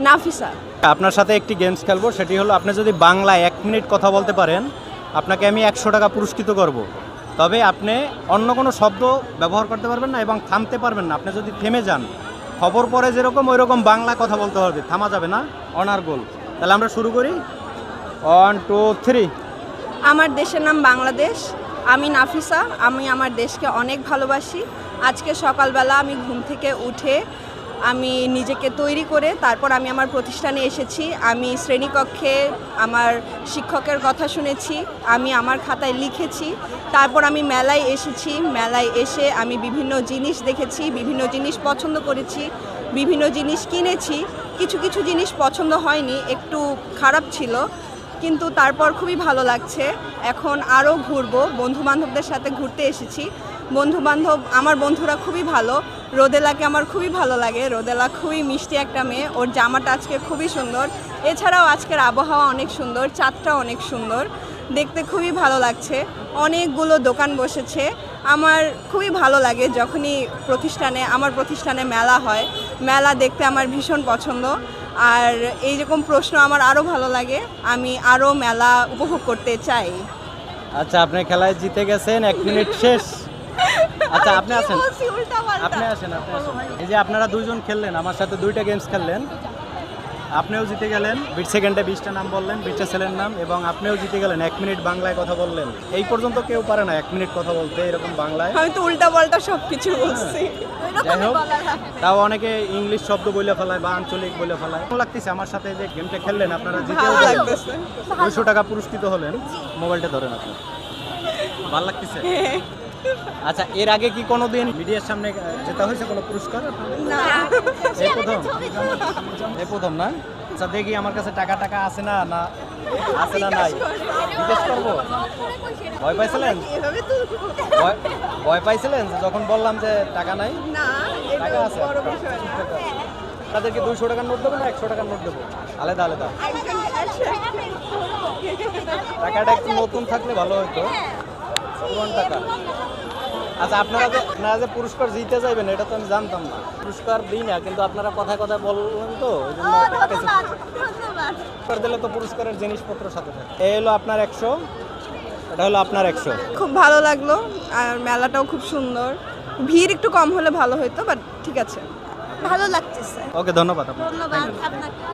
নাফিসা। আপনার সাথে একটি গেমস খেলবো, সেটি হলো আপনি যদি বাংলায় 1 মিনিট কথা বলতে পারেন আপনাকে আমি 100 টাকা পুরস্কৃত করব। তবে আপনি অন্য কোনো শব্দ ব্যবহার করতে পারবেন না এবং থামতে পারবেন না। আপনি যদি থেমে যান, খবর পরে যেরকম ওই রকম বাংলা কথা বলতে হবে, থামা যাবে না, অনার্গল। তাহলে আমরা শুরু করি। 1 2 3। আমার দেশের নাম বাংলাদেশ। আমি নাফিসা। আমি আমার দেশকে অনেক ভালোবাসি। আজকে সকালবেলা আমি ঘুম থেকে উঠে আমি নিজেকে তৈরি করে তারপর আমি আমার প্রতিষ্ঠানে এসেছি। আমি শ্রেণীকক্ষে আমার শিক্ষকের কথা শুনেছি, আমি আমার খাতায় লিখেছি। তারপর আমি মেলায় এসেছি। মেলায় এসে আমি বিভিন্ন জিনিস দেখেছি, বিভিন্ন জিনিস পছন্দ করেছি, বিভিন্ন জিনিস কিনেছি। কিছু কিছু জিনিস পছন্দ হয়নি, একটু খারাপ ছিল, কিন্তু তারপর খুবই ভালো লাগছে। এখন আরও ঘুরবো, বন্ধুবান্ধবদের সাথে ঘুরতে এসেছি। আমার বন্ধুরা খুবই ভালো। রোদেলাকে আমার খুবই ভালো লাগে। রোদেলা খুবই মিষ্টি একটা মেয়ে, ওর জামাটা আজকে খুবই সুন্দর। এছাড়াও আজকের আবহাওয়া অনেক সুন্দর, চাঁদটাও অনেক সুন্দর, দেখতে খুবই ভালো লাগছে। অনেকগুলো দোকান বসেছে। আমার খুবই ভালো লাগে যখনই আমার প্রতিষ্ঠানে মেলা হয়। মেলা দেখতে আমার ভীষণ পছন্দ। আর এই রকম প্রশ্ন আমার আরও ভালো লাগে, আমি আরও মেলা উপভোগ করতে চাই। আচ্ছা, আপনি খেলায় জিতে গেছেন, 1 মিনিট শেষ। আচ্ছা, আপনি আসেন। এই যে আপনারা দুইজন খেললেন, আমার সাথে 2টা গেমস খেললেন, আপনিও জিতে গেলেন। বিট সেকেন্ডে 20টা নাম বললেন, 20টা ছেলের নাম, এবং আপনিও জিতে গেলেন। 1 মিনিট বাংলায় কথা বললেন। এই পর্যন্ত কেউ পারে না 1 মিনিট কথা বলতে এরকম বাংলায়। আমি তো উল্টা পাল্টা সব কিছু বলছি। যাই হোক, তাও অনেকে ইংলিশ শব্দ বলে ফেলায় বা আঞ্চলিক বলে ফেলায়। ভালো লাগতেছে আমার সাথে যে গেমটা খেললেন, আপনারা জিতেও ভালো গেলেন, লাগতেছে। 200 টাকা পুরস্কৃত হলেন। মোবাইলটা ধরেন আপনি। ভালো লাগতেছে? আচ্ছা, এর আগে কি কোনোদিন মিডিয়ার সামনে জেতা হয়েছে কোনো পুরস্কার? না, এই প্রথম না? আচ্ছা, দেখি আমার কাছে টাকা আছে না আছে না নাই জিজ্ঞেস করবো। ভয় পাইছিলেন? ভয় পাইছিলেন যখন বললাম যে টাকা নাই? না, এটা টাকা আছে, বড় বিষয় না। তাদেরকে 200 টাকার নোট দেবো না 100 টাকার নোট দেবো? আলাদা আলাদা। টাকাটা একটু নতুন থাকলে ভালো হতো, পুরান টাকা। আচ্ছা, আপনারা যে পুরস্কার জিতে যাবেন এটা তো আমি জানতাম না। পুরস্কার দিই না, কিন্তু আপনারা কথায় কথায় বললেন তো, ওই জন্য পুরস্কার দিলে তো পুরস্কারের জিনিসপত্র সাথে থাকে। এই হলো আপনার 100, এটা হলো আপনার 100। খুব ভালো লাগলো, আর মেলাটাও খুব সুন্দর। ভিড় একটু কম হলে ভালো হতো, বাট ঠিক আছে, ভালো লাগতেছে। ওকে, ধন্যবাদ আপনাকে। ধন্যবাদ আপনাকে।